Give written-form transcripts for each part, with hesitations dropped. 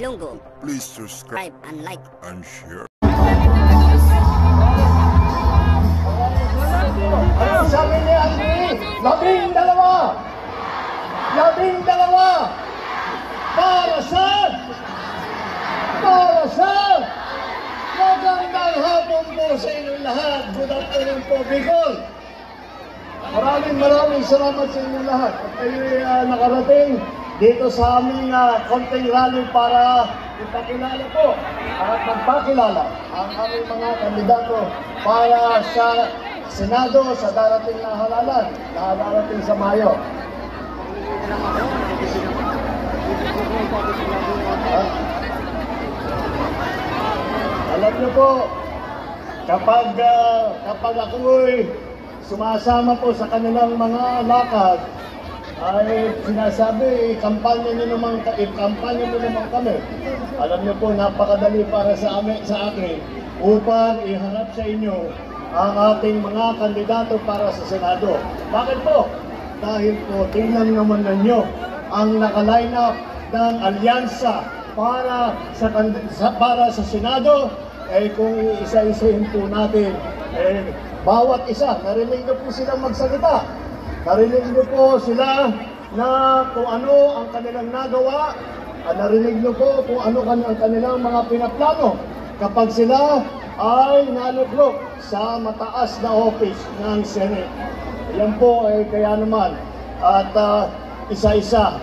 Ilonggo. Please subscribe And like. and share. Ano sabi ni Andre? 12! 12! Para sa magandang hapon po sa inyong lahat. Good afternoon po, Bicol. Maraming salamat sa inyong lahat. At kayo'y nakarating dito sa aming konting rally para ipakilala po at magpakilala ang aming mga kandidato para sa Senado sa darating na halalan na darating sa Mayo. Alam niyo po, kapag ako'y sumasama po sa kanilang mga lakad, ay sinasabi, kampanya niyo naman kami. Alam niyo po, napakadali para sa akin upang iharap sa inyo ang ating mga kandidato para sa Senado. Bakit po? Dahil po, tingnan naman ninyo ang naka-line up ng alyansa para sa Senado. Kung isa-isahin po natin, bawat isa, narinig niyo po silang magsalita. Narinig niyo po sila na kung ano ang kanilang nagawa. Narinig niyo po kung ano ang kanilang mga pinaplano kapag sila ay naluklok sa mataas na office ng Senate. Yan po kaya naman. At isa-isa,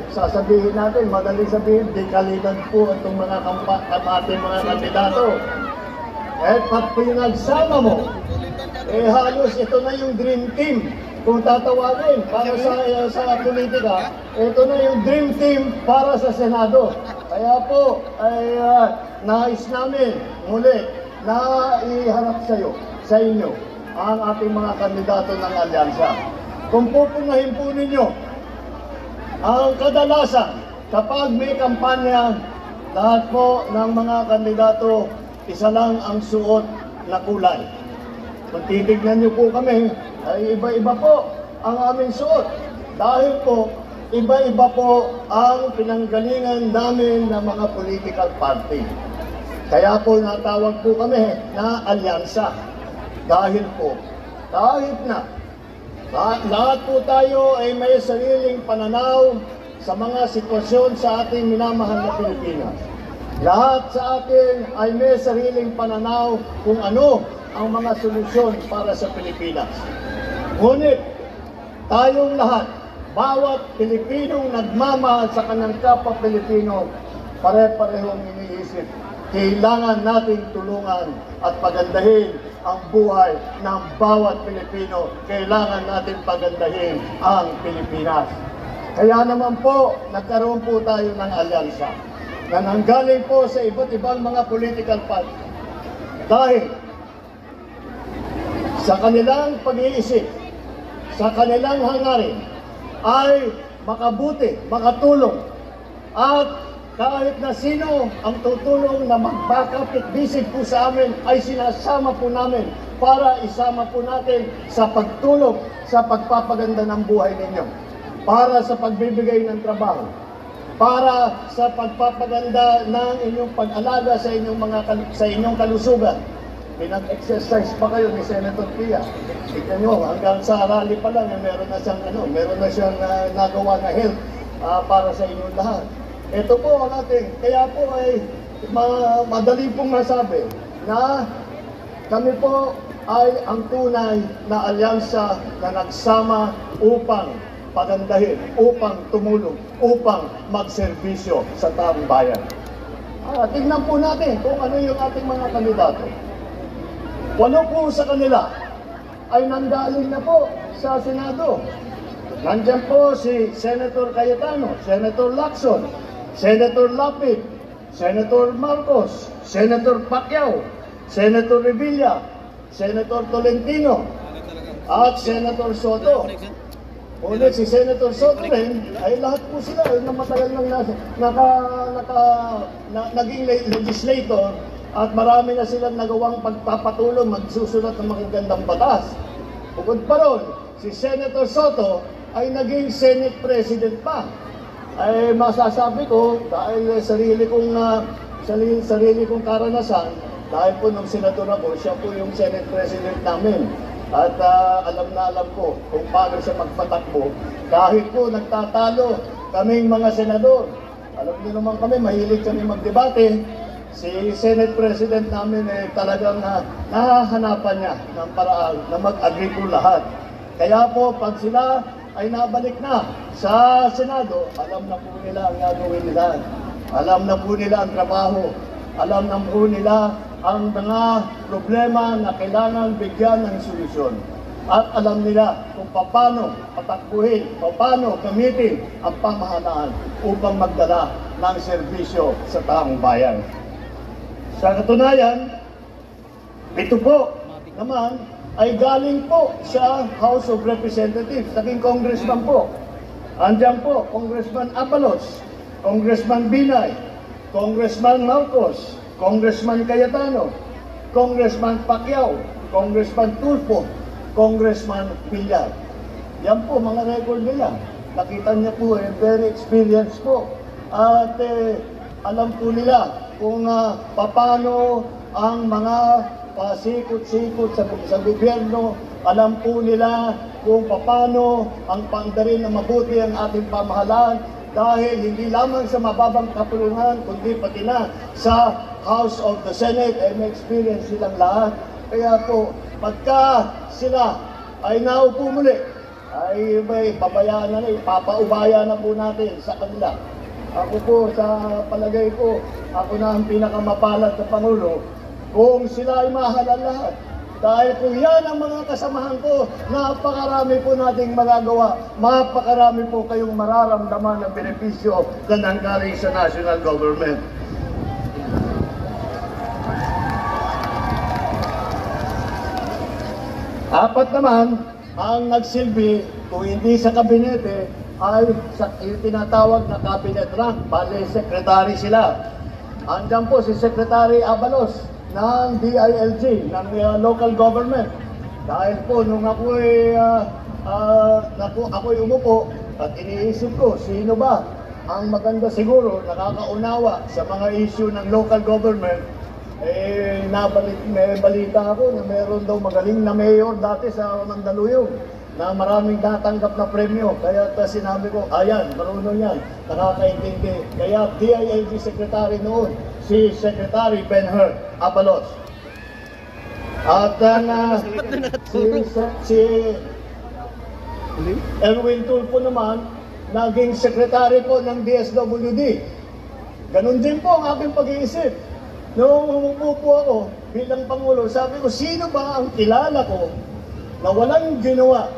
sasabihin natin, madali sabihin, di kalidad po itong mga ating mga kandidato. Pag pinagsama mo, halos ito na yung dream team. Kung tatawagin para sa politika, ito na yung dream team para sa Senado. Kaya po, nais namin muli na iharap sa inyo ang ating mga kandidato ng alyansa. Kung pupunahin po ninyo, ang kadalasan, kapag may kampanya, lahat po ng mga kandidato, isa lang ang suot na kulay. Kung titignan niyo po kami, ay iba-iba po ang aming suot. Dahil po, iba-iba po ang pinanggalingan namin ng mga political party. Kaya po natawag po kami na alyansa. Dahil po, kahit na lahat po tayo ay may sariling pananaw sa mga sitwasyon sa ating minamahal na Pilipinas. Lahat sa atin ay may sariling pananaw kung ano ang mga solusyon para sa Pilipinas. Ngunit tayong lahat, bawat Pilipinong nagmamahal sa kanyang kapwa Pilipino, pare-parehong iniisip. Kailangan nating tulungan at pagandahin ang buhay ng bawat Pilipino. Kailangan natin pagandahin ang Pilipinas. Kaya naman po, nagkaroon po tayo ng alyansa na nanggaling po sa iba't ibang mga political party. Dahil sa kanilang pag-iisip, sa kanilang hangarin, ay makabuti, makatulong, at kahit na sino ang tutulong na magpakapit bisig po sa amin, ay sinasama po namin para isama po natin sa pagtulong sa pagpapaganda ng buhay ninyo, para sa pagbibigay ng trabaho, para sa pagpapaganda ng inyong pag-alaga sa inyong kalusugan. Pinag-exercise pa kayo ni Senator Pia. Tignan nyo, hanggang sa rally pa lang, meron na siyang nagawa na health para sa inyong lahat. Ito po ang ating, kaya po ay madali pong masabi na kami po ay ang tunay na alyansa na nagsama upang pagandahin, upang tumulong, upang magserbisyo sa taong bayan. Tingnan po natin kung ano yung ating mga kandidato. 8 po sa kanila ay nanggaling na po sa Senado. Nandiyan po si Senator Cayetano, Senator Lacson, Senator Lapid, Senator Marcos, Senator Pacquiao, Senator Revilla, Senator Tolentino, at Senator Soto. Ulit si Senator Soto rin, ay lahat po sila na matagal nang naging legislator, at marami na silang nagawang pagpapatulong, magsusulat ng magagandang batas. Bukod pa ron, si Senator Soto ay naging Senate President pa. ay masasabi ko dahil sarili kong karanasan, dahil po nung senador ako, siya po yung Senate President namin. At alam na alam ko kung paano siya magpatakbo. Kahit po nagtatalo kaming mga senador. Alam niyo naman kami, mahilig kami magdebate. Si Senate President namin talagang nahahanapan niya ng paraan na mag-agree po lahat. Kaya po pag sila ay nabalik na sa Senado, alam na po nila ang gagawin nila. Alam na po nila ang trabaho. Alam na po nila ang mga problema na kailangan bigyan ng solusyon. At alam nila kung paano patakbuhin, paano gamitin ang pamahalaan upang magdala ng serbisyo sa taong bayan. Sa katunayan, ito po naman ay galing po sa House of Representatives, naging congressman po. Andiyan po, Congressman Abalos, Congressman Binay, Congressman Marcos, Congressman Cayetano, Congressman Pacquiao, Congressman Tulfo, Congressman Villar. Yan po mga record nila. Nakita niya po, very experienced po. At alam po nila kung paano ang mga pasikot-sikot sa gobyerno. Alam po nila kung paano ang paandarin na mabuti ang ating pamahalaan dahil hindi lamang sa mababang kapulungan kundi pati na sa House of the Senate ay may experience silang lahat. Kaya po, pagka sila ay naupo muli, ay may pabayaan na, ipapaubaya na po natin sa kanila. Ako po, sa palagay ko, ako na ang pinakamapalad na Pangulo kung sila ay mahalal lahat. Dahil kung yan ang mga kasamahan ko, napakarami po nating magagawa. Napakarami po kayong mararamdaman ng benepisyo na nanggaling sa national government. Apat naman, ang nagsilbi, kung hindi sa kabinete, ay yung tinatawag na cabinet rank, bale secretary sila. Andiyan po si Secretary Abalos ng DILG, ng local government. Dahil po, nung ako'y umupo at iniisip ko, sino ba ang maganda siguro, nakakaunawa sa mga issue ng local government, may balita ako na meron daw magaling na mayor dati sa Mandaluyong na maraming natanggap na premyo. Kaya sinabi ko, ayan, marunong yan, nakakaintindi. Kaya DILG Secretary noon, si Secretary Ben-Hur Abalos. At si Erwin Tulfo naman, naging Secretary po ng DSWD. Ganon din po ang aking pag-iisip. Noong umupo ako bilang Pangulo, sabi ko, sino ba ang kilala ko na walang ginawa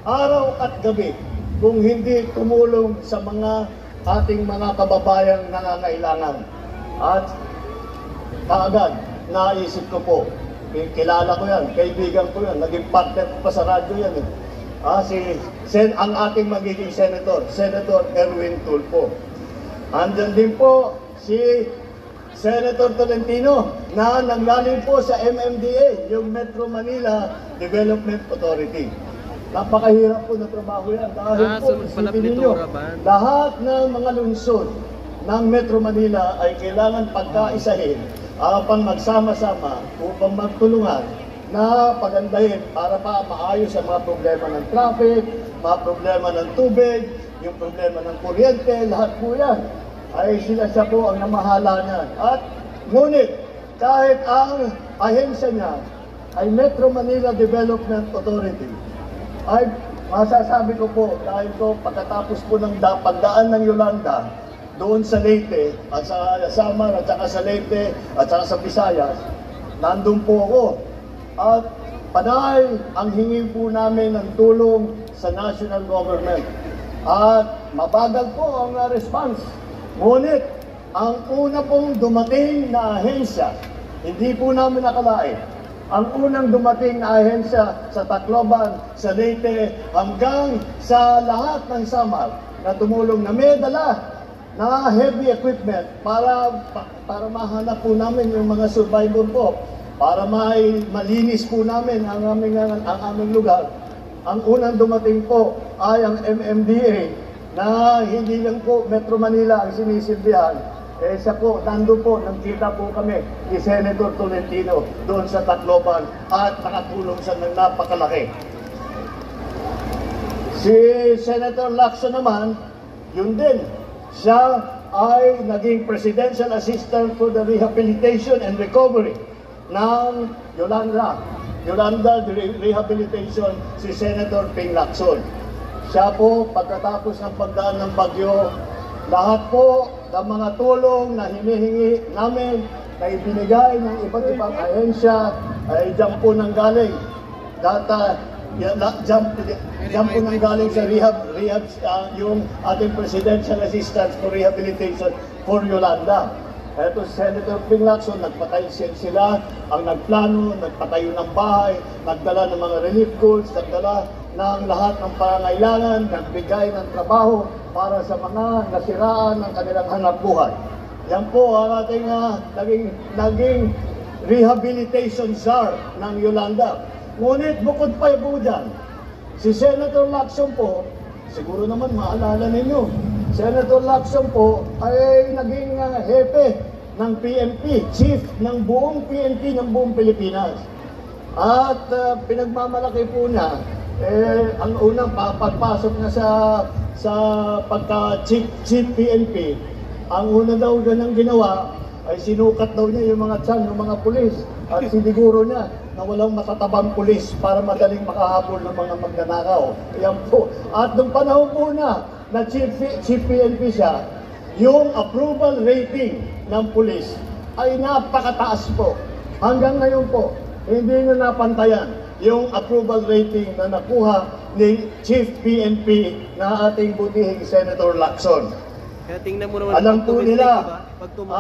araw at gabi kung hindi tumulong sa mga ating mga kababayang nangangailangan? At kaagad, naisip ko po, kilala ko yan, kaibigan ko yan, naging partner ko pa sa radyo yan. Ang ating magiging Senator Erwin Tulfo. Andyan din po si Senator Tolentino na nanggaling po sa MMDA, yung Metro Manila Development Authority. Napakahirap po na trabaho yan dahil po, isipin ninyo, lahat ng mga lungsod ng Metro Manila ay kailangan pagkaisahin upang magsama-sama upang magtulungan na pagandahin para pa maayos ang mga problema ng traffic, mga problema ng tubig, yung problema ng kuryente, lahat po yan ay siya po ang namahala niya. At ngunit kahit ang ahensya niya ay Metro Manila Development Authority, ay masasabi ko po dahil ko pagkatapos po ng pagdaan ng Yolanda doon sa Leyte at sa Samar at saka sa Leyte at saka sa Visayas, nandun po ako. At panay ang hingin po namin ng tulong sa national government. At mabagal po ang response. Ngunit, ang una pong dumating na ahensya, hindi po namin nakalain. Ang unang dumating na ahensya sa Tacloban, sa Leyte, hanggang sa lahat ng Samar na tumulong na may dala na heavy equipment para mahanap po namin yung mga survivor po, para malinis po namin ang aming lugar. Ang unang dumating po ay ang MMDA na hindi lang po Metro Manila ang sinisilbihan, siya po, nandun po, nagkita po kami ni Senator Tolentino doon sa Tacloban at nakatulong siya ng napakalaki. Si Senator Lacson naman, yun din, siya ay naging Presidential Assistant for the Rehabilitation and Recovery ng Yolanda Rehabilitation, si Senator Ping Lacson. Siya po, pagkatapos ng pagdaan ng bagyo, lahat po ng mga tulong na hinihingi namin na ibinigay ng iba't ibang ahensya ay dyan po nang galing. Dyan po nang galing sa rehab yung ating Presidential Assistance for Rehabilitation for Yolanda. Ito si Senator Ping Lacson, nagpatay sila, ang nagplano, nagpatayo ng bahay, nagdala ng mga relief goods, nagdala ng lahat ng pangangailangan, nagbigay ng trabaho para sa mga nasiraan ng kanilang hanapbuhay. Yan po ang ating naging rehabilitation czar ng Yolanda. Ngunit bukod pa po dyan, si Senator Lacson po, siguro naman maalala ninyo, Senator Lacson po ay naging hepe ng PNP, chief ng buong PNP ng buong Pilipinas. At pinagmamalaki po niya, ang unang pagpasok na sa pagka-chief PNP, ang una daw ganang ginawa ay sinukat daw niya yung mga tiyan, yung mga pulis, at siniguro niya na walang matatabang pulis para madaling makahabol ng mga magnanakaw. Ayan po. At nung panahon po na chief PNP siya, yung approval rating ng pulis ay napakataas po. Hanggang ngayon po, hindi na napantayan yung approval rating na nakuha ni Chief PNP na ating butihing Senator Lacson. Kaya tingnan mo naman, alam po nila diba?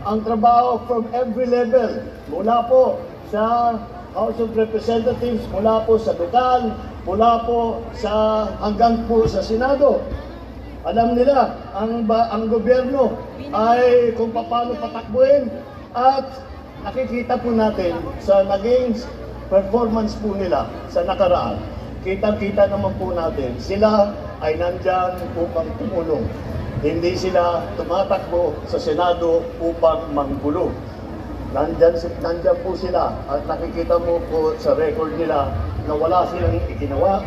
ang trabaho from every level, mula po sa House of Representatives, mula po sa lokal, mula po sa hanggang po sa Senado. Alam nila ang gobyerno ay kung paano patakbuhin, at nakikita po natin sa naging performance po nila sa nakaraan. Kita-kita naman po natin, sila ay nandyan upang tumulong. Hindi sila tumatakbo sa Senado upang manggulo. Nandyan po sila, at nakikita mo po sa record nila na wala silang ikinawa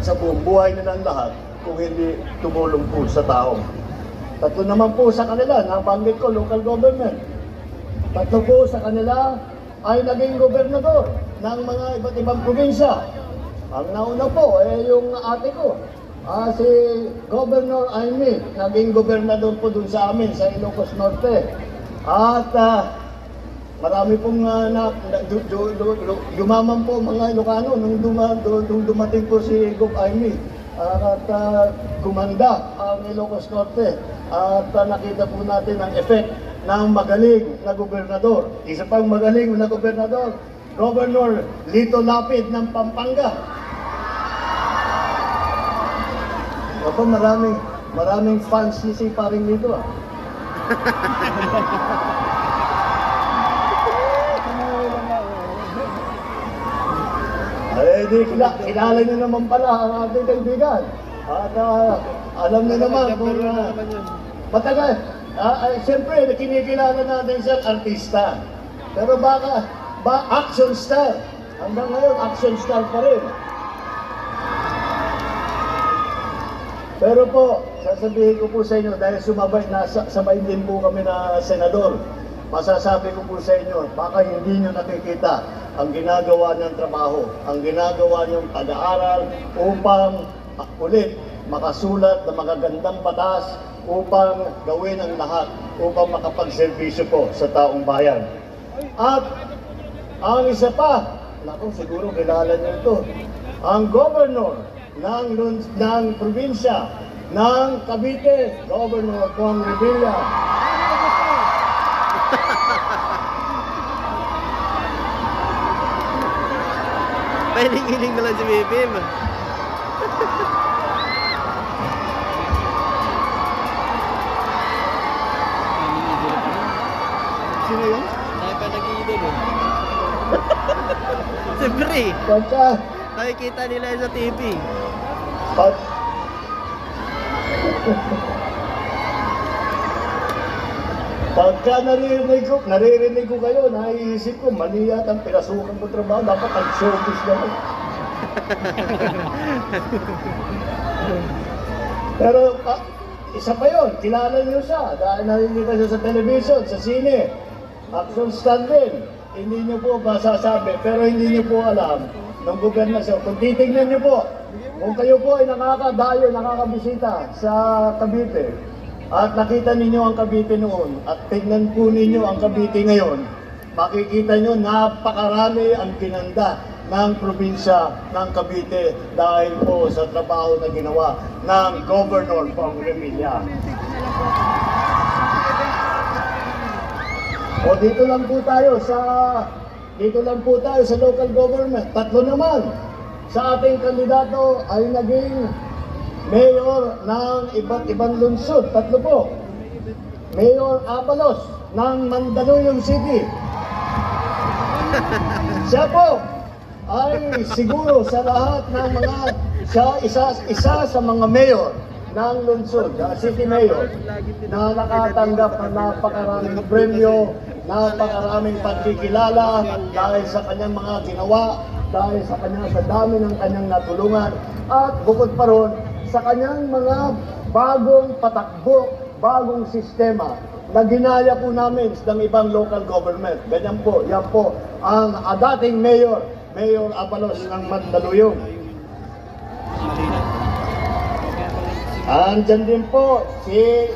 sa buong buhay nilang lahat kung hindi tumulong po sa tao. Tatlo naman po sa kanila, nabanggit ko, local government. Tatlo po sa kanila ay naging gobernador ng mga iba't ibang probinsya. Ang nauna po ay yung ate ko, si Governor Aimee, naging gobernador po dun sa amin, sa Ilocos Norte. At marami pong yumaman po mga Ilocano nung dumating po si Gov. Aimee. At gumanda ang Ilocos Norte. At nakita po natin ang effect ng magaling na gobernador. Isa pang magaling na gobernador, Governor Lito Lapid ng Pampanga. Ako, maraming fans si paring Lito. Di kilala niyo naman pala ang ating kaibigan. At alam niyo naman kung matagal. Siyempre, kinikilala natin siyang artista. Pero action star. Hanggang ngayon, action star pa rin. Pero po, sasabihin ko po sa inyo, dahil sabay din po kami na senador, masasabi ko po sa inyo, baka hindi nyo nakikita ang ginagawa niyang trabaho, ang ginagawa niyong pag-aaral upang ulit makasulat na magagandang batas upang gawin ang lahat upang makapagserbisyo po sa taong bayan. At ang isa pa, naku, siguro kilala niyo ito, ang governor ng probinsya ng Cavite, Governor Bong Revilla. Pahiling-hiling na lang si Bibim. Sino yun? Tayo pa nag-iidol eh. Siyempre, Pagka, nakikita nila sa TV. Pagka naririnig ko kayo, naiisip ko, mali yata ang pinasukan ko trabaho, dapat nag-showbiz na ako. Pero isa pa yun, kilala niyo siya dahil narinig siya sa television, sa sine, action stand din. Hindi niyo po masasabi, pero hindi niyo po alam ng gobernasyon. Kung titignan niyo po, kung kayo po ay nakakadayo, nakakabisita sa Cavite, at nakita ninyo ang Cavite noon, at tignan po ninyo ang Cavite ngayon, makikita nyo napakarami ang ginanda ng probinsya ng Cavite dahil po sa trabaho na ginawa ng Governor Pong Revilla. O dito lang po tayo sa local government. Tatlo naman sa ating kandidato ay naging mayor ng iba't ibang lungsod. Tatlo po. Mayor Abalos ng Mandaluyong City. Siya po ay siguro sa lahat ng mga isa sa mga mayor ng lungsod, city mayor, na nakatanggap ng napakaraming premyo, napakaraming pagkikilala dahil sa kanyang mga ginawa, dahil sa dami ng kanyang natulungan, at bukod pa ron sa kanyang mga bagong patakbo, bagong sistema na ginaya po namin ng ibang local government. Ganyan po, yan po ang dating Mayor Abalos ng Mandaluyong. Andyan din po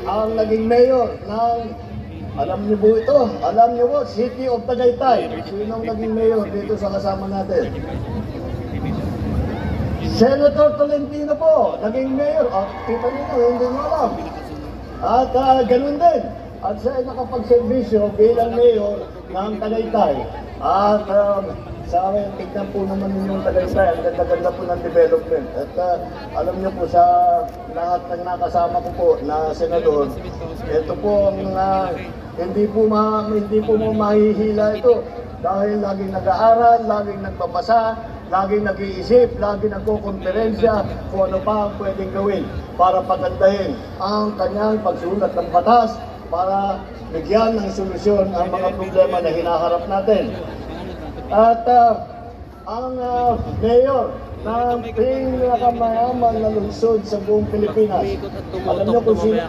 ang naging mayor ng, alam niyo po ito, City of Tagaytay. Sino ang naging mayor dito sa kasama natin? Senator Tolentino po, naging mayor. Kita niyo, hindi niyo alam. At ganun din. At siya ay nakapagservisyo bilang mayor ng Tagaytay. At sa akin, tignan po naman ninyong Tagaytay, ang ganda-ganda po ng development. At alam niyo po sa lahat ng nakasama ko po na senador, ito po ang hindi po mahihila ito. Dahil laging nag-aaral, laging nagbabasa, laging nag-iisip, laging nagkukonferensya kung ano pa ang pwedeng gawin para pagandahin ang kanyang pagsulat ng batas para bigyan ng solusyon ang mga problema na hinaharap natin. At ang mayor ng pinakamayaman na lungsod sa buong Pilipinas. Alam niyo kung sino,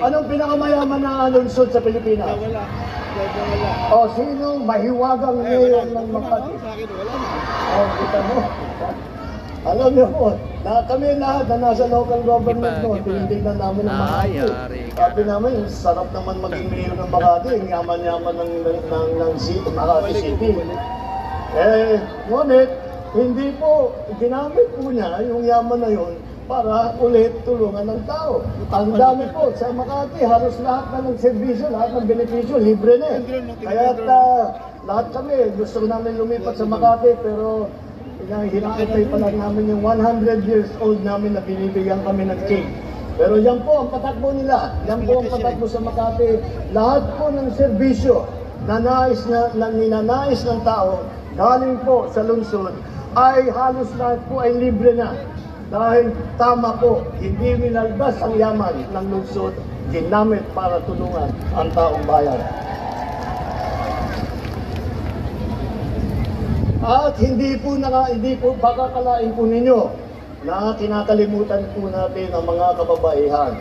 anong pinakamayaman na lungsod sa Pilipinas? O sinong mahiwagang mayor ng Makati? O, kita mo. Alam niyo po, na kami lahat na nasa local government mo, tinitignan namin ang Makati. Sabi namin, sarap naman maging mayor ng Makati, ang yaman-yaman ng Makati City. Ngunit, hindi po, ginamit po niya yung yaman na yun para ulit tulungan ng tao. Ang dami po sa Makati, halos lahat na ng servisyo, lahat ng benepisyo, libre na. Kaya lahat kami, gusto namin lumipat sa Makati, pero hinakitay pa lang namin yung 100 years old namin na binibigyan kami ng cake. Pero yan po ang patakbo nila, yan po ang patakbo sa Makati. Lahat po ng serbisyo na ninanais ng tao, galing po sa lungsod, ay halos lahat po ay libre na. Dahil tama po, hindi minaldas ang yaman ng lungsod, ginamit para tulungan ang taong bayan. At hindi po baka kalain po ninyo na kinakalimutan po natin ang mga kababaihan.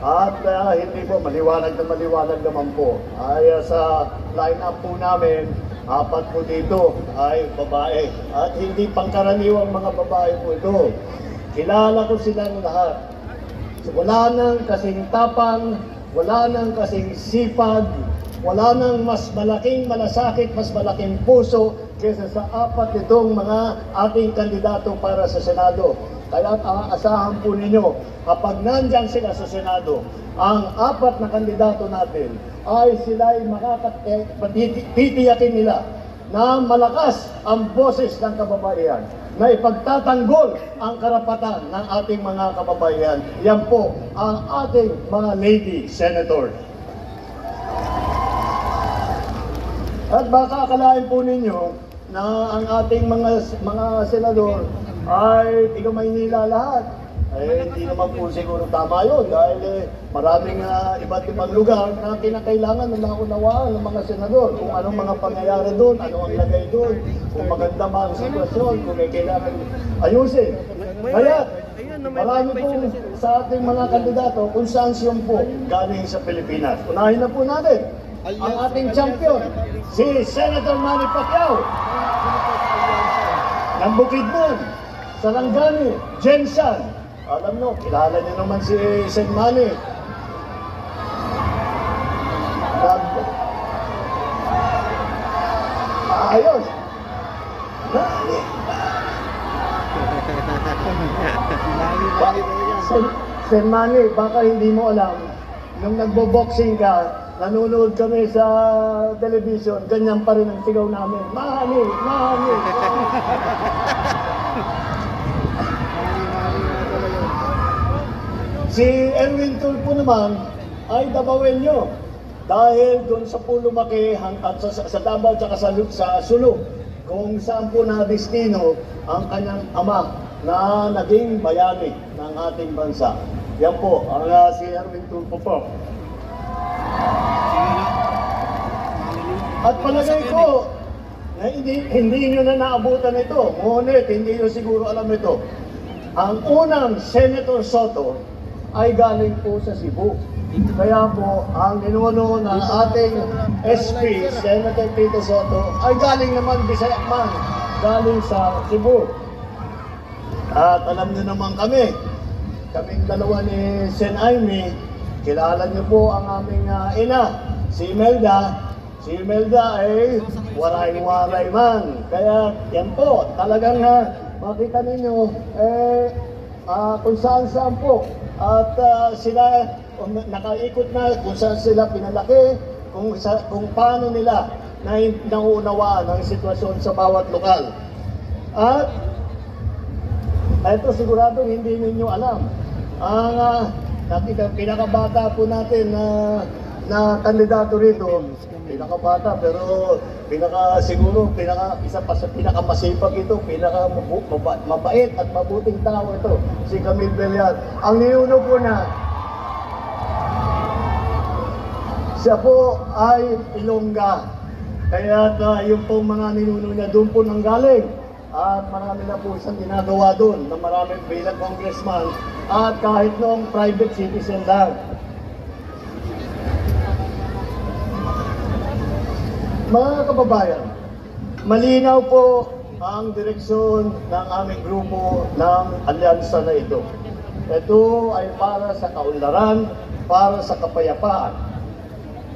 At hindi po, maliwanag naman po. Ay sa line-up po namin, 4 po dito ay babae. At hindi pangkaraniwang mga babae po ito. Kilala ko silang lahat. Wala nang kasing tapang, wala nang kasing sipag, wala nang mas malaking malasakit, mas malaking puso kaysa sa 4 itong mga ating kandidato para sa Senado. Kaya asahan po ninyo, kapag nandyan sila sa Senado, ang 4 na kandidato natin ay sila'y titiyakin nila na malakas ang boses ng kababaihan, na ipagtatanggol ang karapatan ng ating mga kababaihan. Yan po ang ating mga lady senator. At baka akalain po ninyo na ang ating mga senador ay tiga Maynila lahat. Hindi naman po siguro tama yun dahil maraming iba't ibang lugar na kinakailangan na naunawaan ng mga senador kung anong mga pangyayari doon, ano ang lagay doon, kung maganda ba ang sitwasyon, kung may kailangan ayusin. Kaya marami po sa ating mga kandidato kung saan siyon po galing sa Pilipinas. Unahin na po natin ang ating champion, si Senator Manny Pacquiao ng Bukidnon, Sarangani, Jensan. Alam nyo, kilala nyo naman si Sen Manny. Ayos. Sen Manny, baka hindi mo alam, nung nagbo-boxing ka, nanonood kami sa television, ganyan pa rin ang sigaw namin. Manny! Manny! Si Erwin Tulfo naman ay Dabawenyo dahil doon sa po lumaki at sa Davao at sa Sulu kung saan po na destino ang kanyang ama na naging bayani ng ating bansa. Yan po, ang si Erwin Tulfo po. At palagay ko na hindi nyo na naabutan ito. Ngunit hindi nyo siguro alam ito. Ang unang Senator Soto ay galing po sa Cebu. Kaya po, ang ninuno ng ating SP, Senator Tito Soto, ay galing naman Bisaya man, galing sa Cebu. At alam niyo naman kaming dalawa ni Sen Aimee, kilala niyo po ang aming ina, si Imelda. Si Imelda ay waray-waray man. Kaya yan po, talagang makita ninyo, kung saan-saan po. At sila nakaikot na kung saan sila pinalaki, kung paano nila nauunawaan ang sitwasyon sa bawat lokal. At ito sigurado hindi ninyo alam. Ang pinakabata po natin na kandidato rito, pinakabata pero isa pa sa pinakamasipag ito, mabait at mabuting tao ito, si Camille Villar. Ang ninuno po siya po ay Ilongga. Kaya yung pong mga ninuno niya doon po nanggaling. At marami na po siyang ginagawa doon na marami bilang congressman at kahit noong private citizen lang. Mga kababayan, malinaw po ang direksyon ng aming grupo ng alyansa na ito. Ito ay para sa kaunlaran, para sa kapayapaan.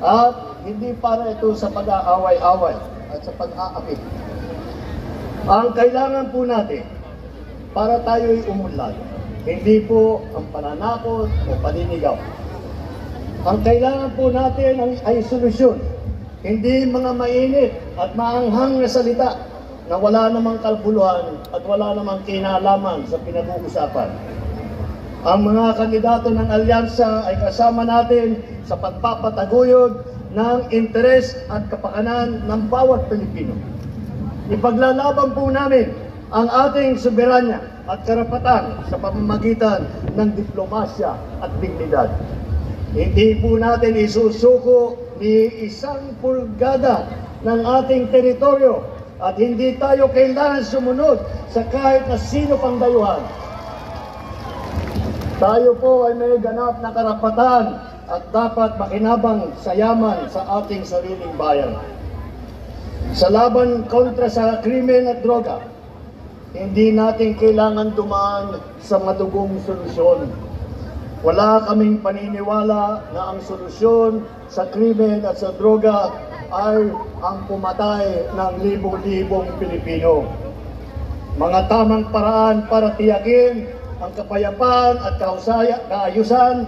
At hindi para ito sa pag-aaway-away at sa pag-aakit. Ang kailangan po natin para tayo'y umunlad, hindi po ang pananakot o paninigaw. Ang kailangan po natin ay solusyon. Hindi mga mainit at maanghang na salita na wala namang kalbuluhan at wala namang kinalaman sa pinag-uusapan. Ang mga kandidato ng alyansa ay kasama natin sa pagpapataguyod ng interes at kapakanan ng bawat Pilipino. Ipaglalaban po namin ang ating soberanya at karapatan sa pamamagitan ng diplomasya at dignidad. Hindi po natin isusuko ni isang pulgada ng ating teritoryo at hindi tayo kailangan sumunod sa kahit na sino pang dayuhan. Tayo po ay may ganap na karapatan at dapat makinabang sa yaman sa ating sariling bayan. Sa laban kontra sa krimen at droga, hindi natin kailangan dumaan sa madugong solusyon. Wala kaming paniniwala na ang solusyon sa krimen at sa droga ay ang pumatay ng libo-libong Pilipino. Mga tamang paraan para tiyakin ang kapayapaan at kaayusan,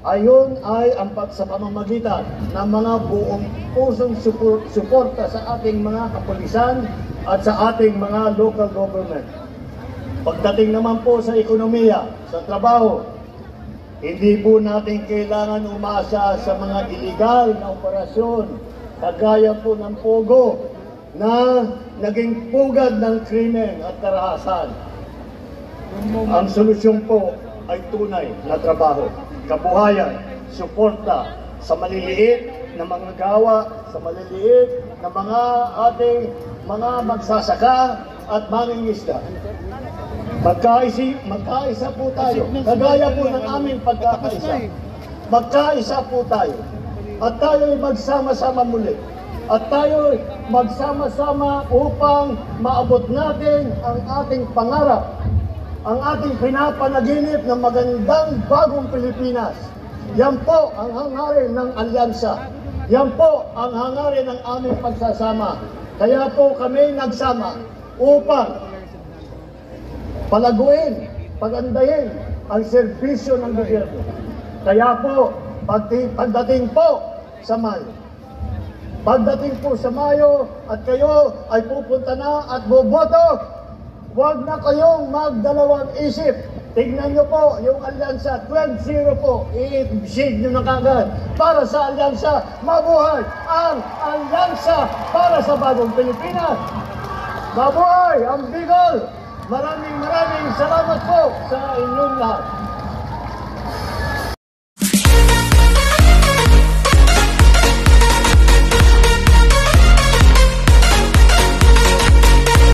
ayon ay ang sa pamamagitan ng mga buong pusong suporta sa ating mga kapulisan at sa ating mga local government. Pagdating naman po sa ekonomiya, sa trabaho, hindi po natin kailangan umasa sa mga iligal na operasyon, kagaya po ng Pogo na naging pugad ng krimen at karahasan. Ang solusyon po ay tunay na trabaho, kabuhayan, suporta sa maliliit na mga gawa, sa maliliit na mga ating mga magsasaka at mangingisda. Magkaisa po tayo, kagaya po ng aming pagkakaisa. Magkaisa po tayo. At tayo'y magsama-sama muli. At tayo'y magsama-sama upang maabot natin ang ating pangarap, ang ating pinapanaginip ng magandang bagong Pilipinas. Yan po ang hangarin ng alyansa. Yan po ang hangarin ng aming pagsasama. Kaya po kami nagsama upang palaguin, pagandahin ang serbisyo ng gobyerno. Kaya po, pagdating po sa Mayo, at kayo ay pupunta na at boboto, huwag na kayong magdalawang isip. Tignan nyo po yung alyansa, 12-0 po, i-shade nyo na kagad. Para sa alyansa, mabuhay ang alyansa para sa bagong Pilipinas. Mabuhay ang Bicol! Maraming salamat po sa inyong lahat.